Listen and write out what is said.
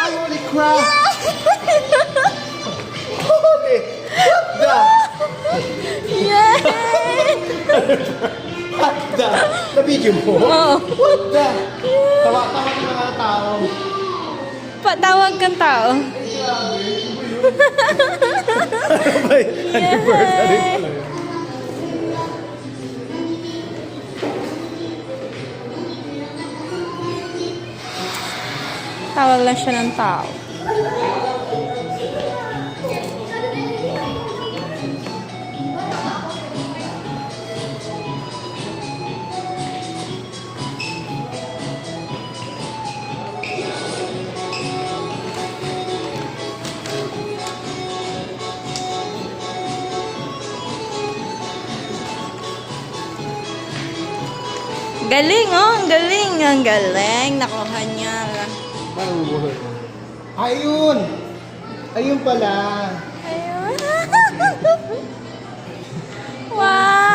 Holy crap! Holy! What the? Yay! What the? Na-video mo? Oo. What the? Tawa-tawa ka ng mga tao. Patawag kang tao. Anniversary pala yun. Tawag lang siya ng tao. Galing, oh. Ang galing. Ang galing. Nakuha niya. Ayun! Ayun pala. Ayun. Wow!